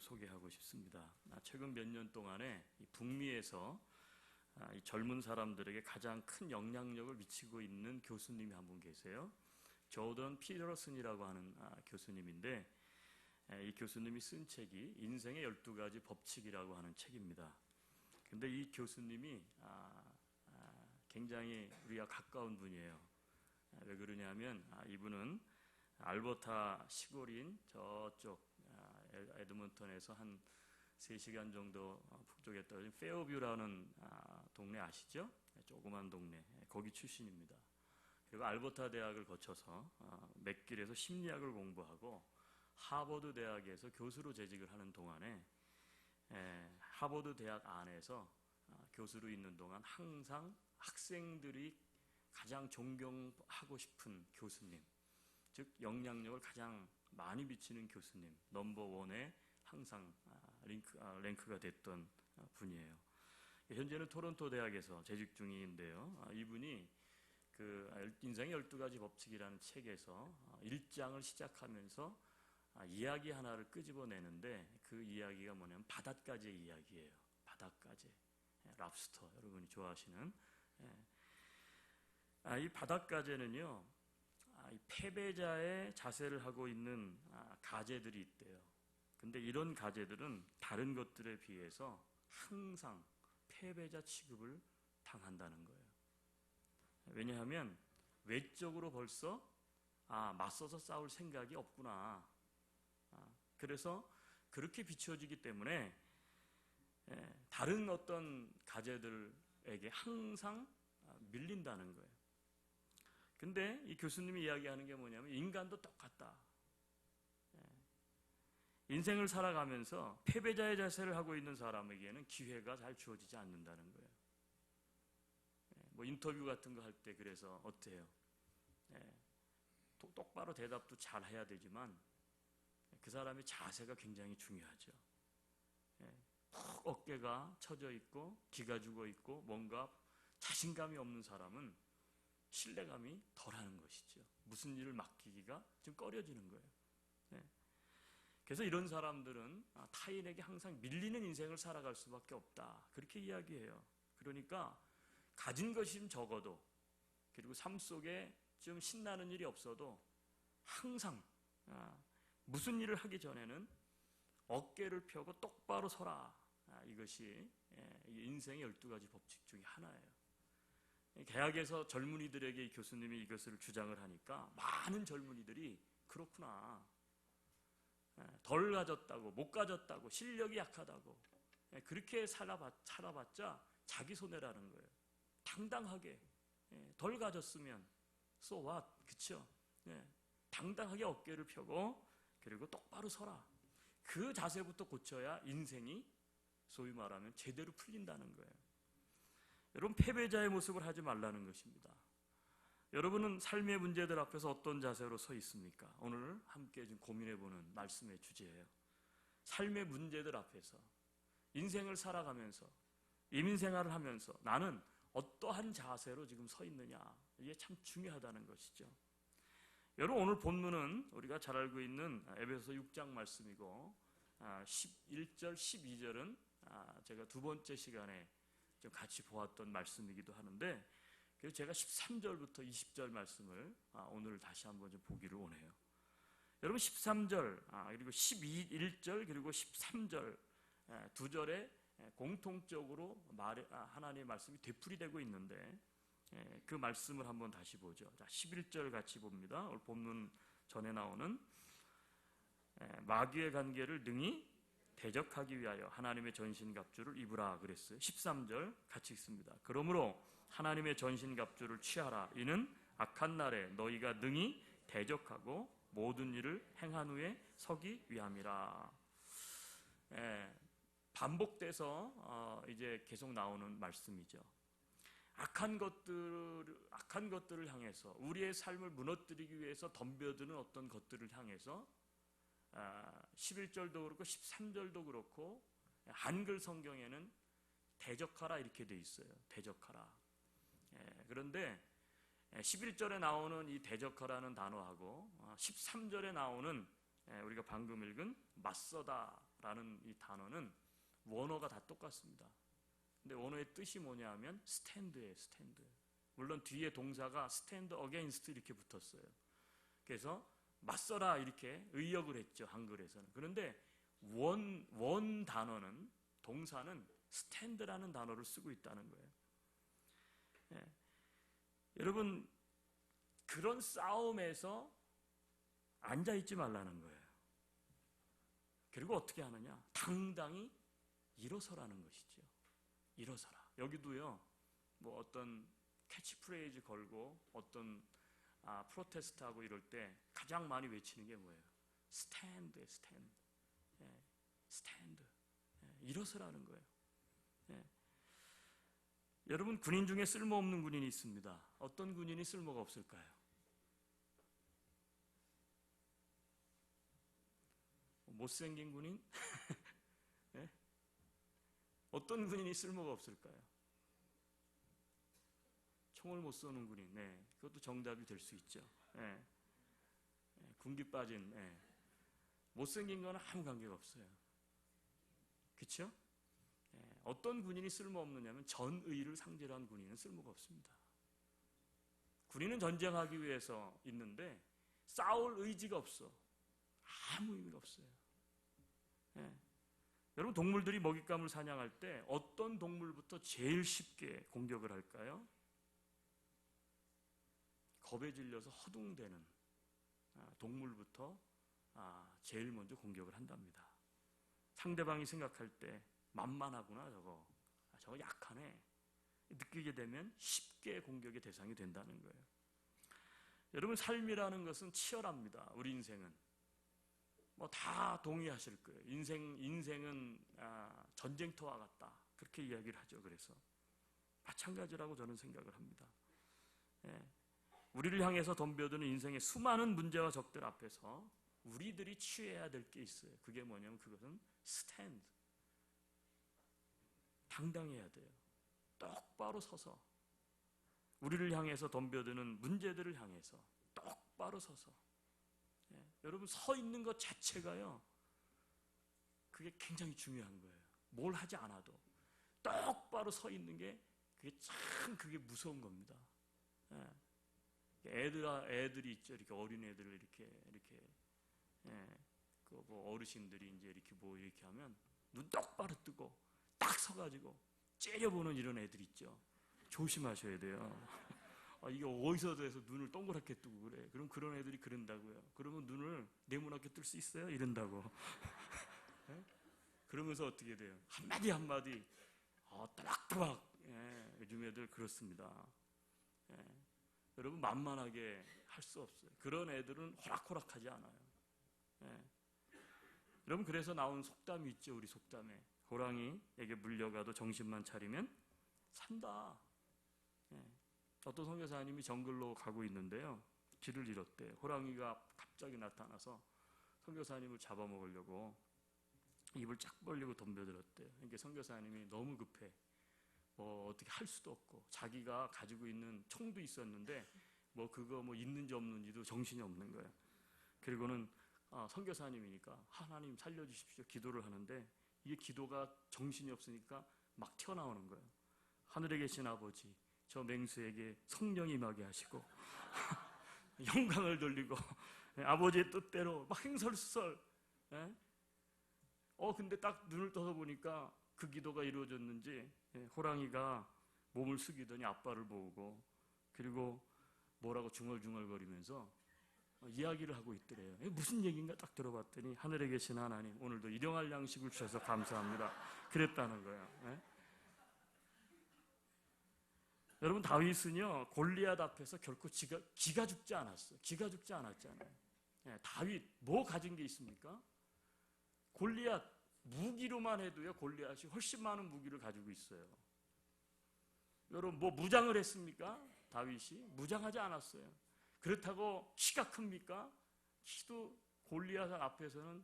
소개하고 싶습니다. 최근 몇 년 동안에 이 북미에서 이 젊은 사람들에게 가장 큰 영향력을 미치고 있는 교수님이 한 분 계세요. 조던 피터슨이라고 하는 교수님인데, 이 교수님이 쓴 책이 인생의 12가지 법칙이라고 하는 책입니다. 근데 이 교수님이 굉장히 우리가 가까운 분이에요. 왜 그러냐면 이분은 알버타 시골인 저쪽 에드먼턴에서 한 3시간 정도 북쪽에 떨어진 페어뷰라는 동네 아시죠? 조그만 동네, 거기 출신입니다. 그리고 알버타 대학을 거쳐서 맥길에서 심리학을 공부하고 하버드 대학에서 교수로 재직을 하는 동안에 하버드 대학 안에서 교수로 있는 동안 항상 학생들이 가장 존경하고 싶은 교수님, 즉 영향력을 가장 많이 미치는 교수님, 넘버 원에 항상 랭크가 됐던 분이에요. 현재는 토론토 대학에서 재직 중인데요. 이분이 그 인생의 12가지 법칙이라는 책에서 1장을 시작하면서 이야기 하나를 끄집어내는데, 그 이야기가 뭐냐면 바닷가재 이야기예요. 바닷가재, 랍스터, 여러분이 좋아하시는. 이 바닷가재는요, 이 패배자의 자세를 하고 있는 가재들이 있대요. 근데 이런 가재들은 다른 것들에 비해서 항상 패배자 취급을 당한다는 거예요. 왜냐하면 외적으로 벌써 맞서서 싸울 생각이 없구나. 그래서 그렇게 비춰지기 때문에 다른 어떤 가재들에게 항상 밀린다는 거예요. 근데 이 교수님이 이야기하는 게 뭐냐면 인간도 똑같다. 인생을 살아가면서 패배자의 자세를 하고 있는 사람에게는 기회가 잘 주어지지 않는다는 거예요. 뭐 인터뷰 같은 거 할 때 그래서 어때요? 똑바로 대답도 잘 해야 되지만 그 사람의 자세가 굉장히 중요하죠. 푹 어깨가 처져 있고 기가 죽어 있고 뭔가 자신감이 없는 사람은 신뢰감이 덜하는 것이죠. 무슨 일을 맡기기가 좀 꺼려지는 거예요. 그래서 이런 사람들은 타인에게 항상 밀리는 인생을 살아갈 수밖에 없다, 그렇게 이야기해요. 그러니까 가진 것이 좀 적어도, 그리고 삶 속에 좀 신나는 일이 없어도 항상 무슨 일을 하기 전에는 어깨를 펴고 똑바로 서라. 이것이 인생의 12가지 법칙 중에 하나예요. 대학에서 젊은이들에게 교수님이 이것을 주장을 하니까 많은 젊은이들이 그렇구나, 덜 가졌다고, 못 가졌다고, 실력이 약하다고 그렇게 살아봤자 자기 손해라는 거예요. 당당하게, 덜 가졌으면 so what, 그쵸? 당당하게 어깨를 펴고 그리고 똑바로 서라. 그 자세부터 고쳐야 인생이 소위 말하면 제대로 풀린다는 거예요. 여러분, 패배자의 모습을 하지 말라는 것입니다. 여러분은 삶의 문제들 앞에서 어떤 자세로 서 있습니까? 오늘 함께 좀 고민해보는 말씀의 주제예요. 삶의 문제들 앞에서 인생을 살아가면서 이민생활을 하면서 나는 어떠한 자세로 지금 서 있느냐, 이게 참 중요하다는 것이죠. 여러분, 오늘 본문은 우리가 잘 알고 있는 에베소서 6장 말씀이고 11절, 12절은 제가 두 번째 시간에 좀 같이 보았던 말씀이기도 하는데, 그래서 제가 13절부터 20절 말씀을 오늘 다시 한번 좀 보기를 원해요. 여러분, 13절 그리고 1절 그리고 13절 두 절에 공통적으로 하나님의 말씀이 되풀이되고 있는데, 그 말씀을 한번 다시 보죠. 자, 11절 같이 봅니다. 오늘 본문 전에 나오는 마귀의 관계를 능히 대적하기 위하여 하나님의 전신갑주를 입으라 그랬어요. 13절 같이 읽습니다. 그러므로 하나님의 전신갑주를 취하라. 이는 악한 날에 너희가 능히 대적하고 모든 일을 행한 후에 서기 위함이라. 반복돼서 이제 계속 나오는 말씀이죠. 악한 것들을 향해서, 우리의 삶을 무너뜨리기 위해서 덤벼드는 어떤 것들을 향해서 11절도 그렇고 13절도 그렇고 한글 성경에는 대적하라 이렇게 돼 있어요. 대적하라. 그런데 11절에 나오는 이 대적하라는 단어하고 13절에 나오는 우리가 방금 읽은 맞서다 서라라는 이 단어는 원어가 다 똑같습니다. 근데 원어의 뜻이 뭐냐 하면 스탠드예요. 스탠드. 물론 뒤에 동사가 스탠드 어게인스트 이렇게 붙었어요. 그래서 맞서라 이렇게 의역을 했죠. 한글에서는. 그런데 원 단어는, 동사는 스탠드라는 단어를 쓰고 있다는 거예요. 예. 여러분, 그런 싸움에서 앉아있지 말라는 거예요. 그리고 어떻게 하느냐? 당당히 일어서라는 것이죠. 일어서라. 여기도요, 뭐 어떤 캐치프레이즈 걸고 어떤 프로테스트하고 이럴 때 가장 많이 외치는 게 뭐예요? 스탠드, 스탠드. 예, 스탠드. 예, 일어서라는 거예요. 예. 여러분, 군인 중에 쓸모없는 군인이 있습니다. 어떤 군인이 쓸모가 없을까요? 못생긴 군인? 예? 어떤 군인이 쓸모가 없을까요? 총을 못 쏘는 군인. 네, 그것도 정답이 될 수 있죠. 예. 예, 군기 빠진. 예. 못생긴 거는 아무 관계가 없어요. 그렇죠? 예. 어떤 군인이 쓸모없느냐면 전의를 상대로 한 군인은 쓸모가 없습니다. 군인은 전쟁하기 위해서 있는데 싸울 의지가 없어. 아무 의미가 없어요. 예. 여러분, 동물들이 먹잇감을 사냥할 때 어떤 동물부터 제일 쉽게 공격을 할까요? 겁에 질려서 허둥대는 동물부터 제일 먼저 공격을 한답니다. 상대방이 생각할 때 만만하구나, 저거 약하네, 느끼게 되면 쉽게 공격의 대상이 된다는 거예요. 여러분, 삶이라는 것은 치열합니다. 우리 인생은 뭐 다 동의하실 거예요. 인생은 전쟁터와 같다, 그렇게 이야기를 하죠. 그래서 마찬가지라고 저는 생각을 합니다. 예. 우리를 향해서 덤벼드는 인생의 수많은 문제와 적들 앞에서 우리들이 취해야 될 게 있어요. 그게 뭐냐면 그것은 스탠드. 당당해야 돼요. 똑바로 서서 우리를 향해서 덤벼드는 문제들을 향해서 똑바로 서서. 예. 여러분, 서 있는 것 자체가요, 그게 굉장히 중요한 거예요. 뭘 하지 않아도 똑바로 서 있는 게 그게 무서운 겁니다. 예. 애들이 있죠. 이렇게 어린 애들을 이렇게 예, 뭐 어르신들이 이제 이렇게 이렇게 하면 눈 똑바로 뜨고 딱 서가지고 째려보는 이런 애들 있죠. 조심하셔야 돼요. 이게 어디서 돼서 눈을 동그랗게 뜨고 그래. 그럼 그런 애들이 그런다고요. 그러면 눈을 네모나게 뜰 수 있어요? 이런다고. 예? 그러면서 어떻게 돼요? 한마디 따박따박. 예, 요즘 애들 그렇습니다. 예. 여러분, 만만하게 할 수 없어요. 그런 애들은 호락호락하지 않아요. 예. 여러분, 그래서 나온 속담이 있죠. 우리 속담에 호랑이에게 물려가도 정신만 차리면 산다. 예. 어떤 선교사님이 정글로 가고 있는데요, 길을 잃었대. 호랑이가 갑자기 나타나서 선교사님을 잡아먹으려고 입을 쫙 벌리고 덤벼들었대요. 그러니까 선교사님이 너무 급해. 어떻게 할 수도 없고, 자기가 가지고 있는 총도 있었는데 그거 있는지 없는지도 정신이 없는 거예요. 그리고는 선교사님이니까 하나님 살려주십시오 기도를 하는데, 이게 기도가 정신이 없으니까 막 튀어나오는 거예요. 하늘에 계신 아버지, 저 맹수에게 성령이 임하게 하시고 영광을 돌리고 아버지의 뜻대로 막 행설수설. 예? 근데 딱 눈을 떠서 보니까 그 기도가 이루어졌는지 호랑이가 몸을 숙이더니 아빠를 보고, 그리고 뭐라고 중얼중얼거리면서 이야기를 하고 있더래요. 무슨 얘기인가 딱 들어봤더니 하늘에 계신 하나님, 오늘도 일용할 양식을 주셔서 감사합니다, 그랬다는 거예요. 예? 여러분, 다윗은요, 골리앗 앞에서 결코 기가 죽지 않았어요. 기가 죽지 않았잖아요. 예, 다윗 뭐 가진 게 있습니까? 골리앗 무기로만 해도요, 골리앗이 훨씬 많은 무기를 가지고 있어요. 여러분, 무장을 했습니까? 다윗이 무장하지 않았어요. 그렇다고 키가 큽니까? 키도 골리앗 앞에서는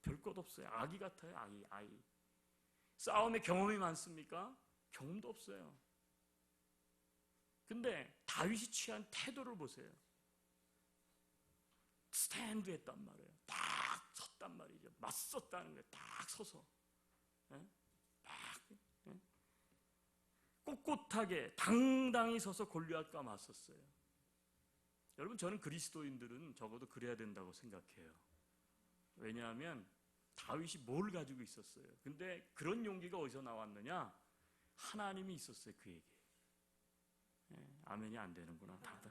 별 것 없어요. 아기 같아요. 아이. 싸움에 경험이 많습니까? 경험도 없어요. 근데 다윗이 취한 태도를 보세요. 스탠드 했단 말이에요. 딱 섰단 말이죠. 맞섰다는 거예요. 딱 서서. 딱 꼿꼿하게 당당히 서서 골리앗과 맞섰어요. 여러분, 저는 그리스도인들은 적어도 그래야 된다고 생각해요. 왜냐하면 다윗이 뭘 가지고 있었어요? 근데 그런 용기가 어디서 나왔느냐? 하나님이 있었어요, 그에게. 아멘이 안 되는구나, 다들.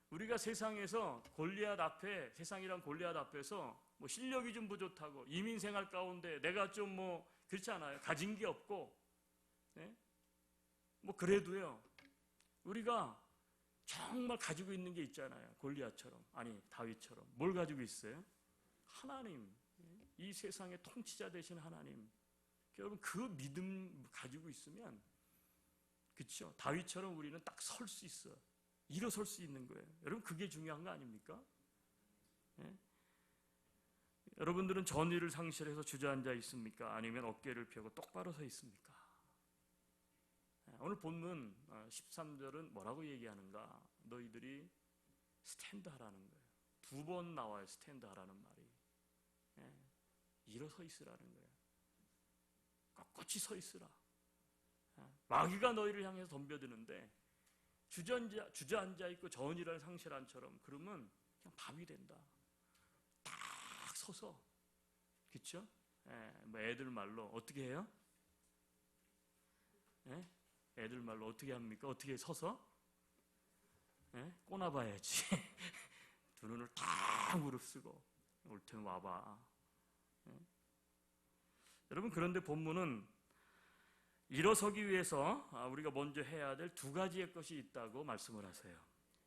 우리가 세상에서 골리앗 앞에, 세상이란 골리앗 앞에서 뭐 실력이 좀 부족하고 이민 생활 가운데 내가 좀 뭐 그렇지 않아요? 가진 게 없고, 뭐 그래도요, 우리가 정말 가지고 있는 게 있잖아요. 골리앗처럼, 아니 다윗처럼. 뭘 가지고 있어요? 하나님, 이 세상의 통치자 되신 하나님. 여러분, 그 믿음 가지고 있으면, 그렇죠? 다윗처럼 우리는 딱 설 수 있어. 일어설 수 있는 거예요. 여러분, 그게 중요한 거 아닙니까? 여러분들은 전의를 상실해서 주저앉아 있습니까? 아니면 어깨를 펴고 똑바로 서 있습니까? 오늘 본문 13절은 뭐라고 얘기하는가? 너희들이 스탠드 하라는 거예요. 2번 나와요, 스탠드 하라는 말이. 일어서 있으라는 거예요. 꼿꼿이 서 있으라. 마귀가 너희를 향해서 덤벼드는데 주저앉아 있고 전의를 상실한처럼 그러면 그냥 밥이 된다. 딱 서서, 그렇죠? 뭐 애들 말로 어떻게 해요? 애들 말로 어떻게 합니까? 어떻게 서서? 꼬나봐야지. 두 눈을 딱 무릅쓰고 올 테면 와봐. 여러분, 그런데 본문은 일어서기 위해서 우리가 먼저 해야 될 2가지의 것이 있다고 말씀을 하세요.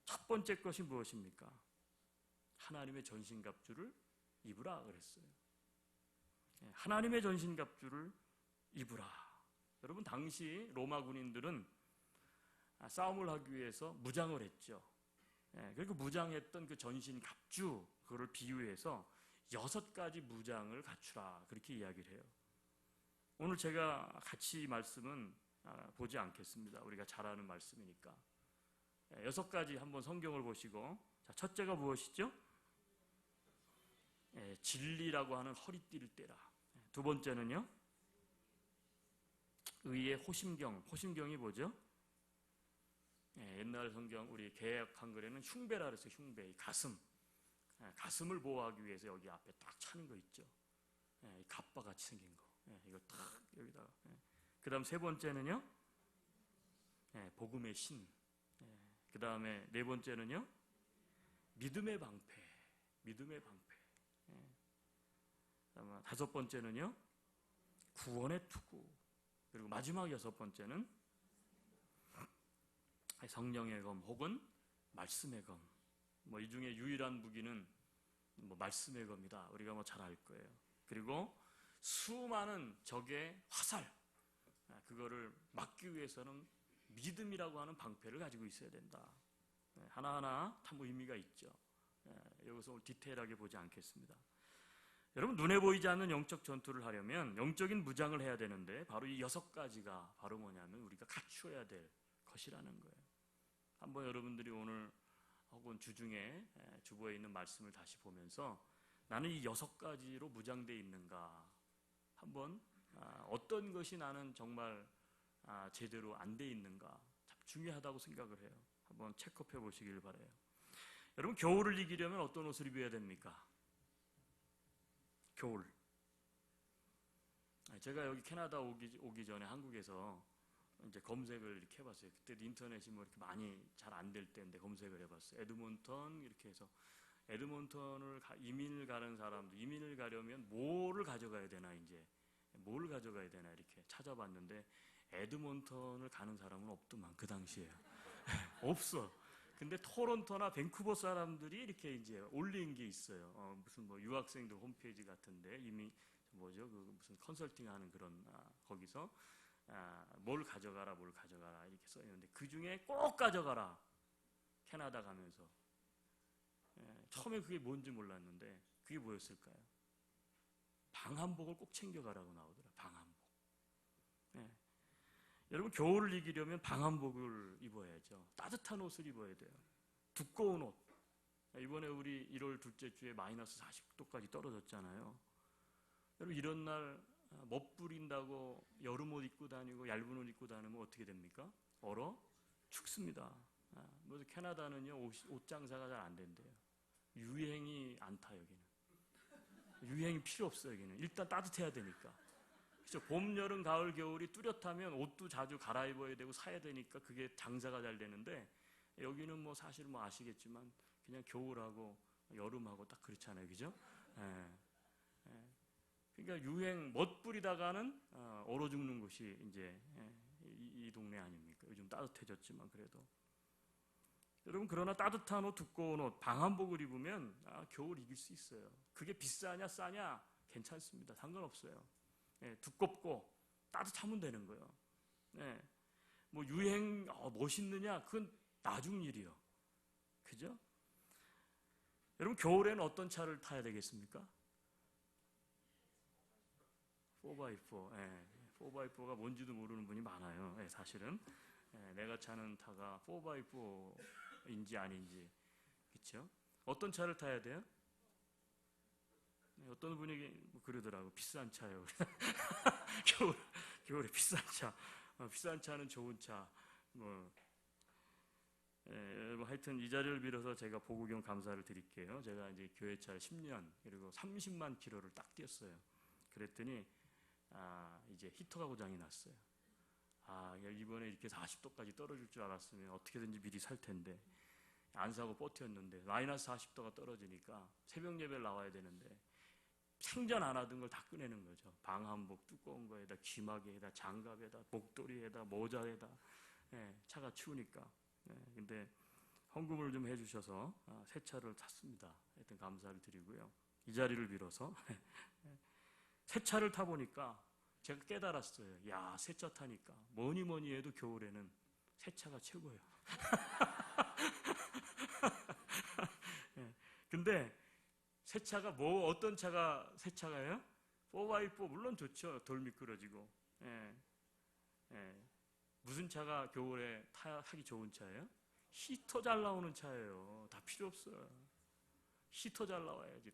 첫 번째 것이 무엇입니까? 하나님의 전신갑주를 입으라 그랬어요. 하나님의 전신갑주를 입으라. 여러분, 당시 로마 군인들은 싸움을 하기 위해서 무장을 했죠. 그리고 무장했던 그 전신갑주, 그거를 비유해서 6가지 무장을 갖추라, 그렇게 이야기를 해요. 오늘 제가 같이 이 말씀은 보지 않겠습니다. 우리가 잘 아는 말씀이니까. 6가지 한번 성경을 보시고, 자, 첫째가 무엇이죠? 진리라고 하는 허리띠를 떼라. 2번째는요, 의의 호심경. 호심경이 뭐죠? 옛날 성경, 우리 개역 한글에는 흉배라 그랬어요. 흉배, 가슴. 가슴을 보호하기 위해서 여기 앞에 딱 차는 거 있죠. 갑바 같이 생긴 거. 이걸 딱 여기다가. 그 다음 3번째는요, 복음의 신. 그 다음에 4번째는요, 믿음의 방패. 믿음의 방패. 그다음에 5번째는요, 구원의 투구. 그리고 마지막 6번째는 성령의 검 혹은 말씀의 검. 뭐 이 중에 유일한 무기는 뭐 말씀의 검이다. 우리가 뭐 잘 알 거예요. 그리고 수많은 적의 화살, 그거를 막기 위해서는 믿음이라고 하는 방패를 가지고 있어야 된다. 하나하나 다 의미가 있죠. 여기서 오늘 디테일하게 보지 않겠습니다. 여러분, 눈에 보이지 않는 영적 전투를 하려면 영적인 무장을 해야 되는데, 바로 이 6가지가 바로 뭐냐면 우리가 갖추어야 될 것이라는 거예요. 한번 여러분들이 오늘 혹은 주중에 주보에 있는 말씀을 다시 보면서 나는 이 6가지로 무장되어 있는가, 한번 어떤 것이 나는 정말 제대로 안 돼 있는가, 참 중요하다고 생각을 해요. 한번 체크해 보시길 바라요. 여러분, 겨울을 이기려면 어떤 옷을 입어야 됩니까? 겨울. 제가 여기 캐나다 오기 전에 한국에서 이제 검색을 이렇게 해봤어요. 그때도 인터넷이 뭐 이렇게 많이 잘 안 될 때인데 검색을 해봤어요. 에드몬턴 이렇게 해서 에드몬턴을 이민을 가는 사람도 이민을 가려면 뭐를 가져가야 되나, 이제 뭘 가져가야 되나 이렇게 찾아봤는데 에드몬턴을 가는 사람은 없더만, 그 당시에. 없어. 근데 토론토나 밴쿠버 사람들이 이렇게 이제 올린 게 있어요. 무슨 뭐 유학생들 홈페이지 같은데 이미 뭐죠? 그 무슨 컨설팅 하는 그런 거기서 뭘 가져가라 이렇게 써 있는데 그 중에 꼭 가져가라. 캐나다 가면서. 처음에 그게 뭔지 몰랐는데 그게 뭐였을까요? 방한복을 꼭 챙겨가라고 나오더라. 방한복. 여러분, 겨울을 이기려면 방한복을 입어야죠. 따뜻한 옷을 입어야 돼요. 두꺼운 옷. 이번에 우리 1월 둘째 주에 마이너스 40도까지 떨어졌잖아요. 여러분 이런 날 멋부린다고 여름 옷 입고 다니고 얇은 옷 입고 다니면 어떻게 됩니까? 얼어 죽습니다. 뭐 캐나다는요 옷 장사가 잘 안 된대요. 유행이 안 타 여기는. 유행이 필요 없어요 여기는. 일단 따뜻해야 되니까. 그렇죠? 봄, 여름, 가을, 겨울이 뚜렷하면 옷도 자주 갈아입어야 되고 사야 되니까 그게 장사가 잘 되는데 여기는 뭐 사실 뭐 아시겠지만 그냥 겨울하고 여름하고 딱 그렇잖아요, 그죠? 예. 예. 그러니까 유행 멋부리다가는 얼어 죽는 곳이 이제 이 동네 아닙니까? 요즘 따뜻해졌지만 그래도 여러분 그러나 따뜻한 옷, 두꺼운 옷, 방한복을 입으면 겨울 이길 수 있어요. 그게 비싸냐 싸냐 괜찮습니다. 상관없어요. 예, 두껍고 따뜻하면 되는 거예요. 예, 뭐 유행 멋있느냐 그건 나중 일이요. 그죠? 여러분 겨울에는 어떤 차를 타야 되겠습니까? 4x4. 예, 4x4가 뭔지도 모르는 분이 많아요. 예, 사실은 내가 차는 차가 4x4인지 아닌지 그렇죠? 어떤 차를 타야 돼요? 어떤 분이 그러더라고. 비싼 차요. 겨울에 비싼 차. 비싼 차는 좋은 차. 뭐 하여튼 이 자리를 빌어서 제가 보고 겸 감사를 드릴게요. 제가 이제 교회차를 10년 그리고 30만 킬로를 딱 뛰었어요. 그랬더니 이제 히터가 고장이 났어요. 이번에 이렇게 40도까지 떨어질 줄 알았으면 어떻게든지 미리 살 텐데 안 사고 버텼는데 마이너스 40도가 떨어지니까 새벽 예배를 나와야 되는데 생전 안 하던 걸 다 꺼내는 거죠. 방한복 두꺼운 거에다 귀마개에다 장갑에다 목도리에다 모자에다 차가 추우니까. 근데 헌금을 좀 해주셔서 새 차를 샀습니다. 하여튼 감사를 드리고요. 이 자리를 빌어서 새 차를 타보니까 제가 깨달았어요. 야, 새 차 타니까 뭐니 해도 겨울에는 새 차가 최고예요. 근데 새 차가 어떤 차가 새 차가요? 4x4 물론 좋죠. 돌 미끄러지고. 무슨 차가 겨울에 타기 좋은 차예요? 히터 잘 나오는 차예요. 다 필요 없어요. 히터 잘 나와야지.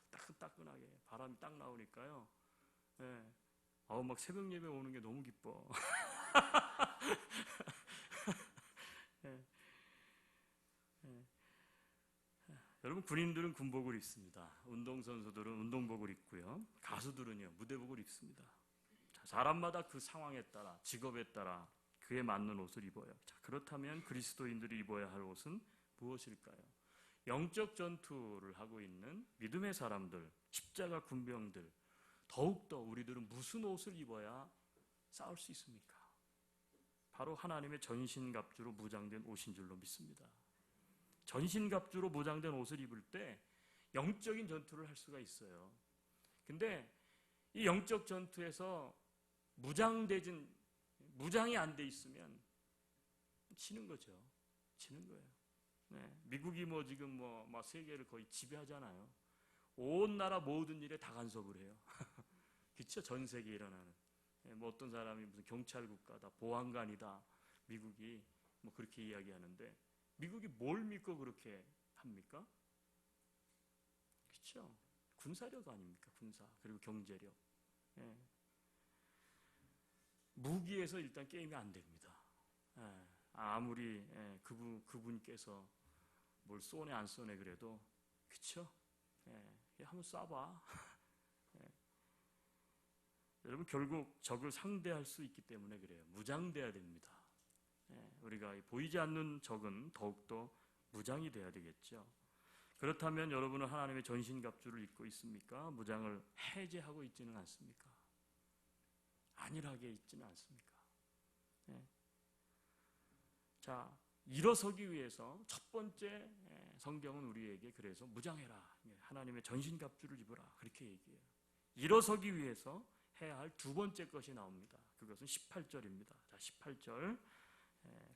따끈따끈하게 바람이 딱 나오니까요. 막 새벽 예배 오는 게 너무 기뻐. 여러분 군인들은 군복을 입습니다. 운동선수들은 운동복을 입고요. 가수들은요 무대복을 입습니다. 자, 사람마다 그 상황에 따라 직업에 따라 그에 맞는 옷을 입어요. 자, 그렇다면 그리스도인들이 입어야 할 옷은 무엇일까요? 영적 전투를 하고 있는 믿음의 사람들, 십자가 군병들 더욱더 우리들은 무슨 옷을 입어야 싸울 수 있습니까? 바로 하나님의 전신갑주로 무장된 옷인 줄로 믿습니다. 전신갑주로 무장된 옷을 입을 때 영적인 전투를 할 수가 있어요. 근데 이 영적 전투에서 무장이 안 돼 있으면 지는 거죠. 지는 거예요. 미국이 지금 세계를 거의 지배하잖아요. 온 나라 모든 일에 다 간섭을 해요. 그렇죠? 전 세계에 일어나는. 어떤 사람이 무슨 경찰 국가다, 보안관이다, 미국이 그렇게 이야기하는데 미국이 뭘 믿고 그렇게 합니까? 그렇죠? 군사력 아닙니까? 군사 그리고 경제력. 무기에서 일단 게임이 안 됩니다. 아무리 그분께서 뭘 쏘네 안 쏘네 그래도 그렇죠? 한번 쏴봐. 여러분 결국 적을 상대할 수 있기 때문에 그래요. 무장돼야 됩니다. 우리가 보이지 않는 적은 더욱더 무장이 돼야 되겠죠. 그렇다면 여러분은 하나님의 전신갑주를 입고 있습니까? 무장을 해제하고 있지는 않습니까? 안일하게 있지는 않습니까? 자, 일어서기 위해서 첫 번째 성경은 우리에게 그래서 무장해라. 하나님의 전신갑주를 입어라. 그렇게 얘기해요. 일어서기 위해서 해야 할 두 번째 것이 나옵니다. 그것은 18절입니다. 자, 18절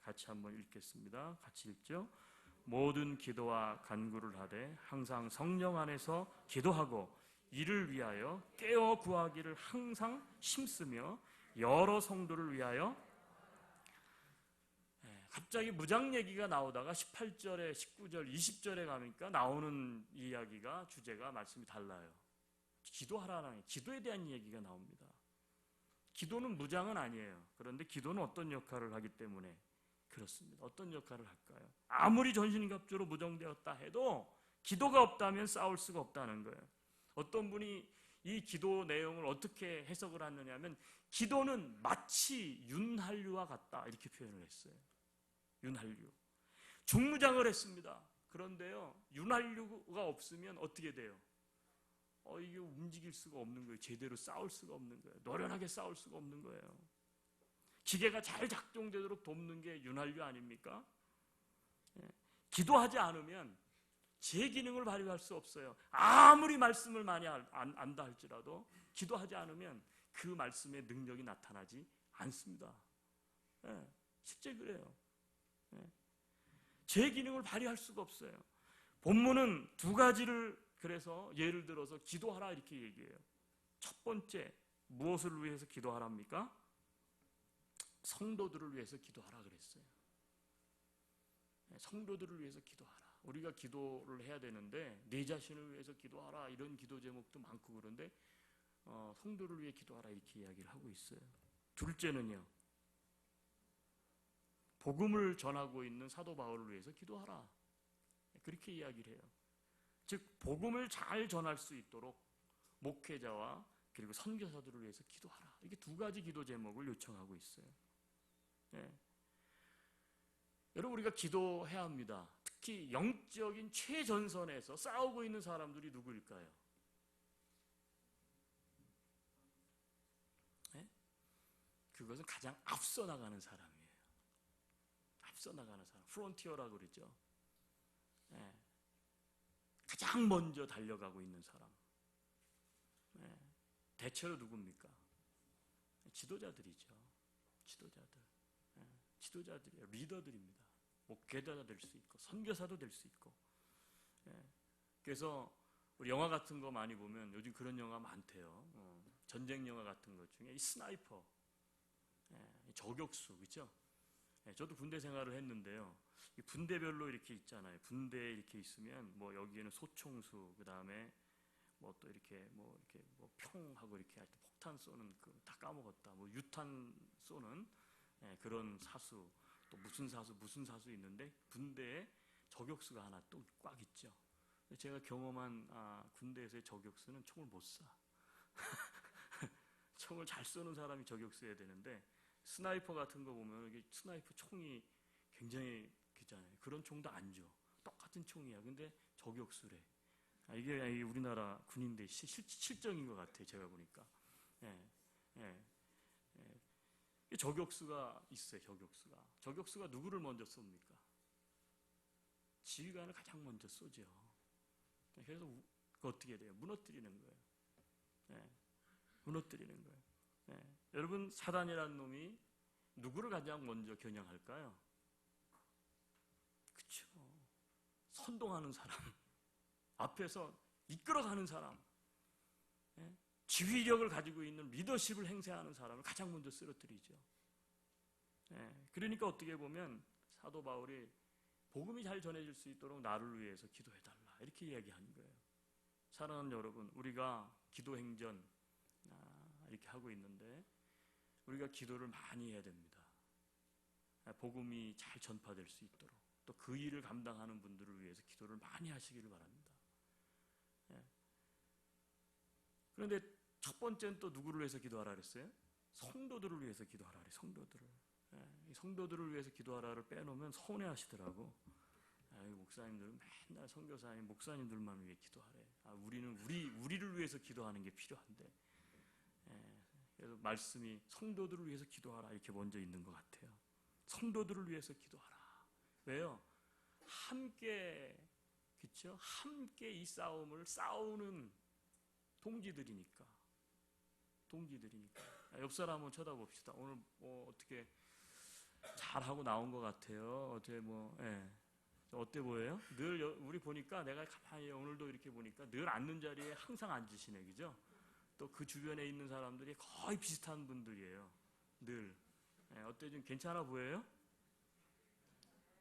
같이 한번 읽겠습니다. 같이 읽죠. 모든 기도와 간구를 하되 항상 성령 안에서 기도하고 이를 위하여 깨어 구하기를 항상 힘쓰며 여러 성도를 위하여. 갑자기 무장 얘기가 나오다가 18절에 19절 20절에 가니까 나오는 이야기가 주제가 말씀이 달라요. 기도하라는 기도에 대한 얘기가 나옵니다. 기도는 무장은 아니에요. 그런데 기도는 어떤 역할을 하기 때문에 그렇습니다. 어떤 역할을 할까요? 아무리 전신갑주로 무장되었다 해도 기도가 없다면 싸울 수가 없다는 거예요. 어떤 분이 이 기도 내용을 어떻게 해석을 하느냐면 기도는 마치 윤활유와 같다 이렇게 표현을 했어요. 윤활유. 중무장을 했습니다. 그런데요, 윤활유가 없으면 어떻게 돼요? 이게 움직일 수가 없는 거예요. 제대로 싸울 수가 없는 거예요. 노련하게 싸울 수가 없는 거예요. 기계가 잘 작동되도록 돕는 게 윤활유 아닙니까? 기도하지 않으면 제 기능을 발휘할 수 없어요. 아무리 말씀을 많이 안다 할지라도 기도하지 않으면 그 말씀의 능력이 나타나지 않습니다. 실제 그래요. 제 기능을 발휘할 수가 없어요. 본문은 두 가지를 그래서 예를 들어서 기도하라 이렇게 얘기해요. 첫 번째, 무엇을 위해서 기도하랍니까? 성도들을 위해서 기도하라 그랬어요. 성도들을 위해서 기도하라. 우리가 기도를 해야 되는데 내 자신을 위해서 기도하라 이런 기도 제목도 많고 그런데 성도를 위해 기도하라 이렇게 이야기를 하고 있어요. 둘째는요, 복음을 전하고 있는 사도 바울을 위해서 기도하라 그렇게 이야기를 해요. 즉 복음을 잘 전할 수 있도록 목회자와 그리고 선교사들을 위해서 기도하라. 이렇게 두 가지 기도 제목을 요청하고 있어요. 여러분, 우리가 기도해야 합니다. 특히 영적인 최전선에서 싸우고 있는 사람들이 누구일까요? 그것은 가장 앞서 나가는 사람이에요. 앞서 나가는 사람, 프론티어라고 그러죠. 가장 먼저 달려가고 있는 사람. 대체로 누굽니까? 지도자들이죠. 지도자들이에요. 리더들입니다. 목회자가 될 수 있고 선교사도 될 수 있고. 그래서 우리 영화 같은 거 많이 보면 요즘 그런 영화 많대요. 전쟁 영화 같은 것 중에 이 스나이퍼, 저격수, 그렇죠? 저도 군대 생활을 했는데요. 이 분대별로 이렇게 있잖아요. 분대에 이렇게 있으면 뭐 여기에는 소총수, 그 다음에 뭐 또 이렇게 뭐 평하고 이렇게 할 때 폭탄 쏘는 그 다 까먹었다. 뭐 유탄 쏘는 그런 사수, 또 무슨 사수 있는데 분대에 저격수가 하나 또 꽉 있죠. 제가 경험한 군대에서의 저격수는 총을 못 쏴. 총을 잘 쏘는 사람이 저격수여야 되는데 스나이퍼 같은 거 보면 이게 스나이퍼 총이 굉장히 있잖아요. 그런 총도 안 줘. 똑같은 총이야. 근데 저격수래. 이게 우리나라 군인들 실정인 것 같아요. 제가 보니까. 저격수가 있어요. 저격수가 누구를 먼저 쏩니까? 지휘관을 가장 먼저 쏘죠. 그래서 어떻게 돼요? 무너뜨리는 거예요. 무너뜨리는 거예요. 여러분, 사단이라는 놈이 누구를 가장 먼저 겨냥할까요? 그렇죠. 선동하는 사람, 앞에서 이끌어가는 사람, 지휘력을 가지고 있는 리더십을 행사하는 사람을 가장 먼저 쓰러뜨리죠. 그러니까 어떻게 보면 사도 바울이 복음이 잘 전해질 수 있도록 나를 위해서 기도해달라 이렇게 이야기하는 거예요. 사랑하는 여러분, 우리가 기도행전 이렇게 하고 있는데 우리가 기도를 많이 해야 됩니다. 복음이 잘 전파될 수 있도록 또 그 일을 감당하는 분들을 위해서 기도를 많이 하시기를 바랍니다. 그런데 첫 번째는 또 누구를 위해서 기도하라 그랬어요? 성도들을 위해서 기도하라 그래요. 성도들을 위해서 기도하라를 빼놓으면 서운해하시더라고. 목사님들은 맨날 선교사님, 목사님들만 위해 기도하래. 우리는 우리를 위해서 기도하는 게 필요한데. 그래서 말씀이 성도들을 위해서 기도하라 이렇게 먼저 있는 것 같아요. 성도들을 위해서 기도하라. 왜요? 함께, 그렇죠? 함께 이 싸움을 싸우는 동지들이니까. 옆 사람 한번 쳐다봅시다. 오늘 뭐 어떻게 잘하고 나온 것 같아요. 어때 보여요? 늘 우리 보니까 내가 가만히 오늘도 이렇게 보니까 늘 앉는 자리에 항상 앉으시네, 그죠? 또 그 주변에 있는 사람들이 거의 비슷한 분들이에요. 늘. 어때, 좀 괜찮아 보여요?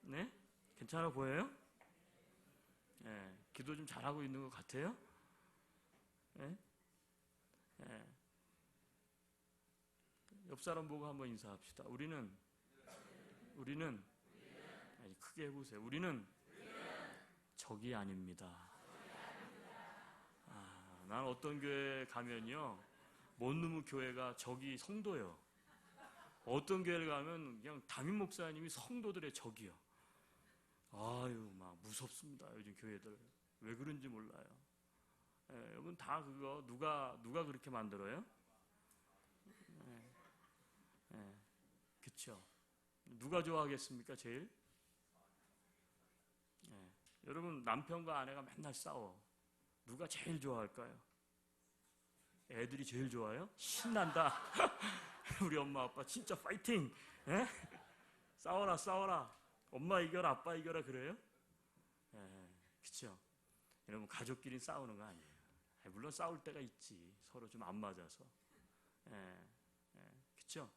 네? 괜찮아 보여요? 기도 좀 잘하고 있는 것 같아요? 예. 옆 사람 보고 한번 인사합시다. 우리는 아니, 크게 해보세요. 우리는 적이 아닙니다. 난 어떤 교회 가면요, 못 넘은 교회가 적이 성도예요. 어떤 교회를 가면 그냥 담임 목사님이 성도들의 적이요. 아유, 막 무섭습니다. 요즘 교회들 왜 그런지 몰라요. 여러분 다 그거 누가 그렇게 만들어요? 그쵸? 누가 좋아하겠습니까, 제일? 여러분 남편과 아내가 맨날 싸워. 누가 제일 좋아할까요? 애들이 제일 좋아요? 신난다. 우리 엄마 아빠 진짜 파이팅! 에? 싸워라. 엄마 이겨라, 아빠 이겨라 그래요? 그쵸? 여러분 가족끼리 싸우는 거 아니에요. 물론 싸울 때가 있지. 서로 좀 안 맞아서. 그쵸?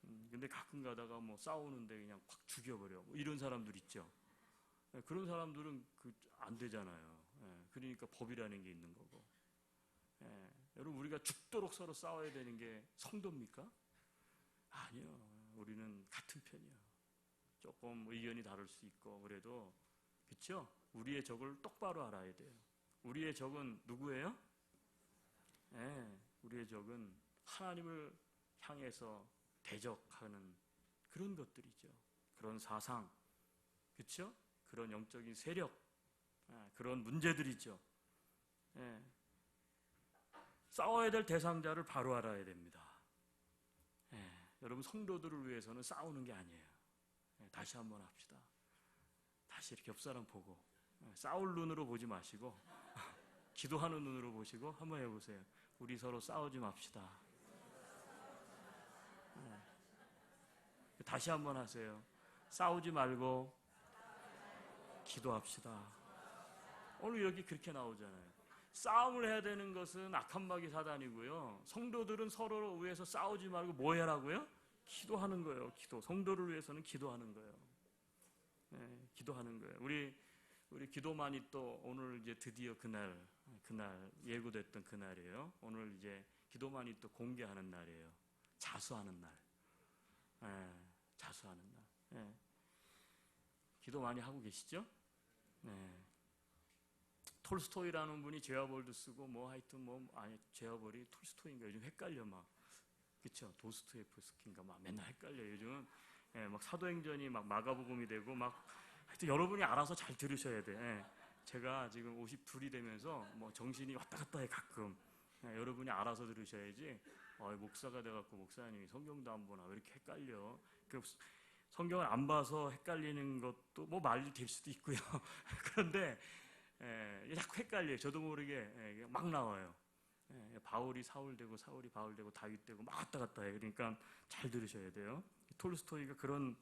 근데 가끔 가다가 뭐 싸우는데 그냥 확 죽여버려. 뭐 이런 사람들 있죠. 그런 사람들은 안 되잖아요. 그러니까 법이라는 게 있는 거고. 여러분 우리가 죽도록 서로 싸워야 되는 게 성도입니까? 아니요. 우리는 같은 편이요. 조금 의견이 다를 수 있고 그래도 그렇죠? 우리의 적을 똑바로 알아야 돼요. 우리의 적은 누구예요? 우리의 적은 하나님을 향해서 대적하는 그런 것들이죠. 그런 사상, 그렇죠? 그런 영적인 세력, 그런 문제들이죠. 싸워야 될 대상자를 바로 알아야 됩니다. 여러분 성도들을 위해서는 싸우는 게 아니에요. 다시 한번 합시다. 다시 이렇게 옆 사람 보고 싸울 눈으로 보지 마시고 기도하는 눈으로 보시고 한번 해보세요. 우리 서로 싸우지 맙시다. 다시 한번 하세요. 싸우지 말고 기도합시다. 오늘 여기 그렇게 나오잖아요. 싸움을 해야 되는 것은 악한 마귀 사단이고요. 성도들은 서로를 위해서 싸우지 말고 뭐 해라고요? 기도하는 거예요. 기도. 성도를 위해서는 기도하는 거예요. 기도하는 거예요. 우리 기도만이 또 오늘 이제 드디어 그날 예고됐던 그날이에요. 오늘 이제 기도만이 또 공개하는 날이에요. 자수하는 날. 자수하는 날. 기도 많이 하고 계시죠? 톨스토이라는 분이 제와볼도 쓰고 뭐 하여튼 제와볼이 톨스토이인가 요즘 헷갈려 막. 그쵸? 도스토옙스키인가 막 맨날 헷갈려 요즘은. 막 사도행전이 막 마가복음이 되고 막 하여튼 여러분이 알아서 잘 들으셔야 돼. 제가 지금 52이 되면서 뭐 정신이 왔다 갔다 해 가끔. 여러분이 알아서 들으셔야지. 목사가 돼갖고 목사님이 성경도 안 보나 왜 이렇게 헷갈려? 성경을 안 봐서 헷갈리는 것도 뭐 말이 될 수도 있고요. 그런데 자꾸 헷갈려요. 저도 모르게 막 나와요. 바울이 사울 되고 사울이 바울 되고 다윗 되고 막 왔다 갔다 해요. 그러니까 잘 들으셔야 돼요. 톨스토이가 그런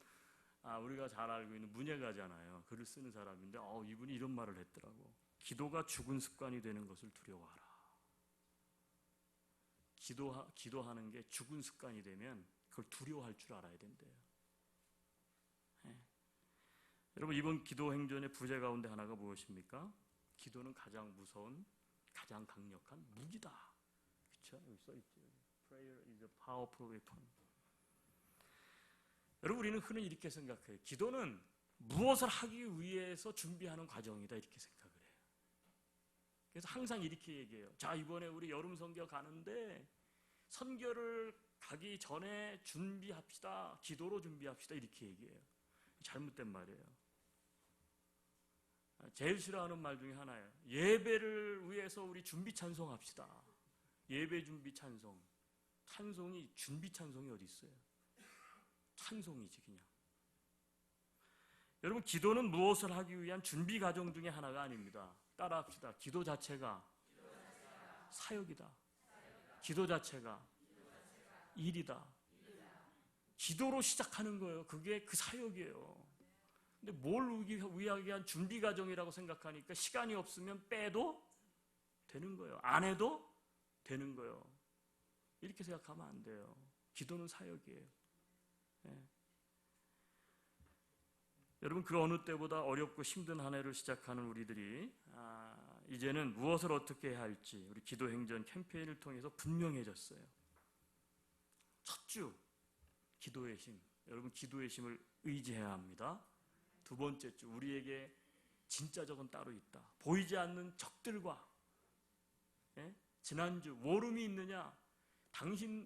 우리가 잘 알고 있는 문예가잖아요. 글을 쓰는 사람인데 이분이 이런 말을 했더라고. 기도가 죽은 습관이 되는 것을 두려워하라. 기도하는 게 죽은 습관이 되면 그걸 두려워할 줄 알아야 된대요. 여러분 이번 기도 행전의 부제 가운데 하나가 무엇입니까? 기도는 가장 무서운, 가장 강력한 무기다. 그렇죠? 여기 써 있죠. Prayer is a powerful weapon. 여러분 우리는 흔히 이렇게 생각해요. 기도는 무엇을 하기 위해서 준비하는 과정이다 이렇게 생각을 해요. 그래서 항상 이렇게 얘기해요. 자 이번에 우리 여름 선교 가는데 선교를 가기 전에 준비합시다. 기도로 준비합시다 이렇게 얘기해요. 잘못된 말이에요. 제일 싫어하는 말 중에 하나예요. 예배를 위해서 우리 준비 찬송합시다. 예배 준비 찬송. 찬송이 준비 찬송이 어디 있어요? 찬송이지 그냥. 여러분 기도는 무엇을 하기 위한 준비 과정 중에 하나가 아닙니다. 따라합시다. 기도 자체가 사역이다. 기도 자체가 일이다. 기도로 시작하는 거예요. 그게 그 사역이에요. 근데 뭘 위하기 위한 준비 과정이라고 생각하니까 시간이 없으면 빼도 되는 거예요. 안 해도 되는 거예요. 이렇게 생각하면 안 돼요. 기도는 사역이에요. 여러분 그 어느 때보다 어렵고 힘든 한 해를 시작하는 우리들이 이제는 무엇을 어떻게 해야 할지 우리 기도행전 캠페인을 통해서 분명해졌어요. 첫 주, 기도의 힘. 여러분, 기도의 힘을 의지해야 합니다. 두 번째 주, 우리에게 진짜 적은 따로 있다. 보이지 않는 적들과, 지난주 워룸이 있느냐?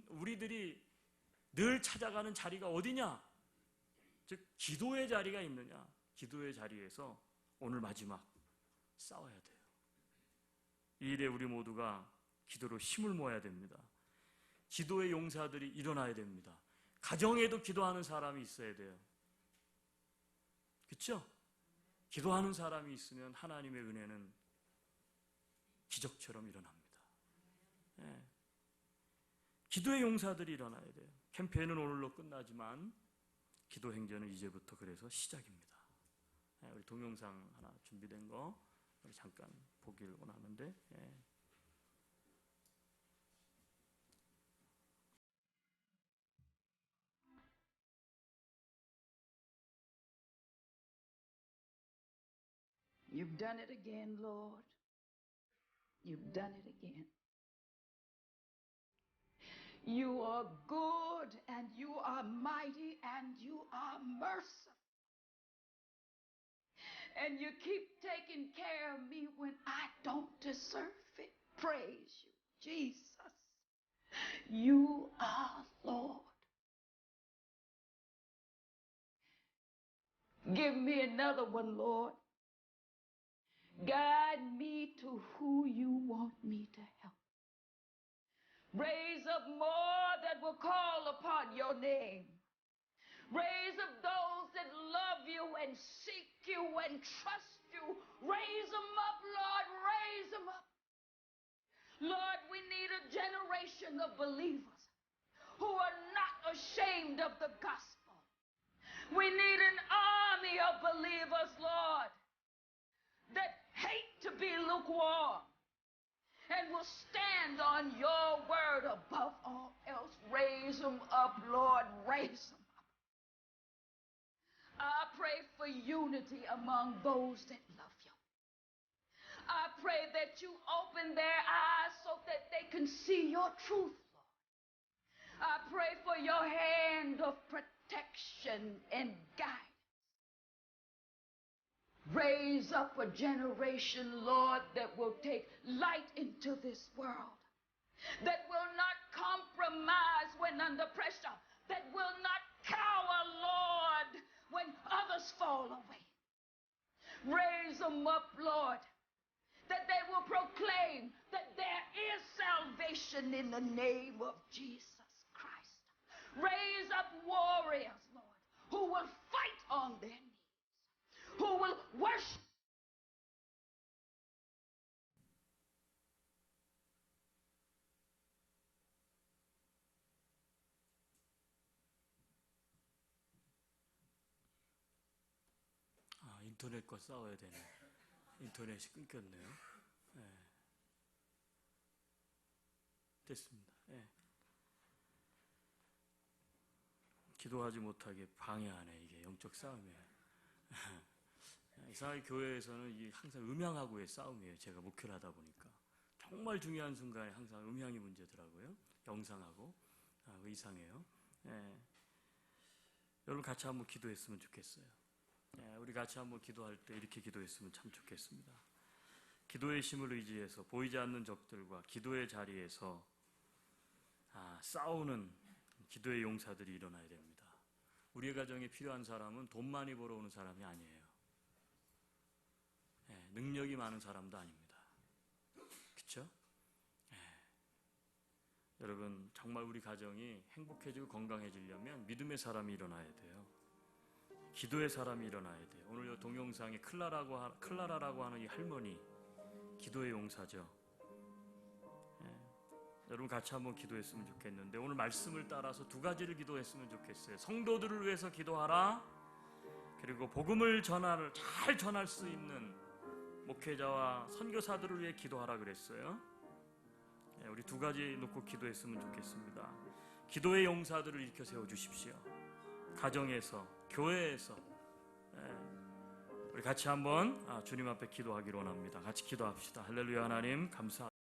우리들이 늘 찾아가는 자리가 어디냐? 즉 기도의 자리가 있느냐? 기도의 자리에서 오늘 마지막 싸워야 돼요. 이 일에 우리 모두가 기도로 힘을 모아야 됩니다. 기도의 용사들이 일어나야 됩니다. 가정에도 기도하는 사람이 있어야 돼요. 그렇죠? 기도하는 사람이 있으면 하나님의 은혜는 기적처럼 일어납니다. 네. 기도의 용사들이 일어나야 돼요. 캠페인은 오늘로 끝나지만 기도 행전은 이제부터 그래서 시작입니다. 네, 우리 동영상 하나 준비된 거 우리 잠깐 보길 원하는데, You've done it again, Lord. You've done it again. You are good and you are mighty and you are merciful. And you keep taking care of me when I don't deserve it. Praise you, Jesus. You are Lord. Give me another one, Lord. Guide me to who you want me to help. Raise up more that will call upon your name. Raise up those that love you and seek you and trust you. Raise them up, Lord, raise them up. Lord, we need a generation of believers who are not ashamed of the gospel. We need an army of believers, Lord, that hate to be lukewarm and will stand on your word above all else. Raise them up, Lord, raise them up. I pray for unity among those that love you. I pray that you open their eyes so that they can see your truth, Lord. I pray for your hand of protection and guidance. Raise up a generation, Lord, that will take light into this world, that will not compromise when under pressure, that will not cower, Lord, when others fall away. Raise them up, Lord, that they will proclaim that there is salvation in the name of Jesus Christ. Raise up warriors, Lord, who will fight on their knees, who will worship. 인터넷과 싸워야 되네. 인터넷이 끊겼네요. 됐습니다. 기도하지 못하게 방해하네. 이게 영적 싸움이에요. 이상하게 교회에서는 항상 음향하고의 싸움이에요. 제가 목회를 하다 보니까 정말 중요한 순간에 항상 음향이 문제더라고요. 영상하고 이상해요. 여러분 같이 한번 기도했으면 좋겠어요. 우리 같이 한번 기도할 때 이렇게 기도했으면 참 좋겠습니다. 기도의 힘을 의지해서 보이지 않는 적들과 기도의 자리에서 싸우는 기도의 용사들이 일어나야 됩니다. 우리의 가정에 필요한 사람은 돈 많이 벌어오는 사람이 아니에요. 능력이 많은 사람도 아닙니다. 그렇죠? 여러분 정말 우리 가정이 행복해지고 건강해지려면 믿음의 사람이 일어나야 돼요. 기도의 사람이 일어나야 돼요. 오늘 이 동영상에 클라라라고 하는 이 할머니 기도의 용사죠. 여러분 같이 한번 기도했으면 좋겠는데 오늘 말씀을 따라서 두 가지를 기도했으면 좋겠어요. 성도들을 위해서 기도하라. 그리고 복음을 잘 전할 수 있는 목회자와 선교사들을 위해 기도하라 그랬어요. 우리 두 가지 놓고 기도했으면 좋겠습니다. 기도의 용사들을 일으켜 세워주십시오. 가정에서, 교회에서 우리 같이 한번 주님 앞에 기도하기로 원합니다. 같이 기도합시다. 할렐루야. 하나님 감사합니다.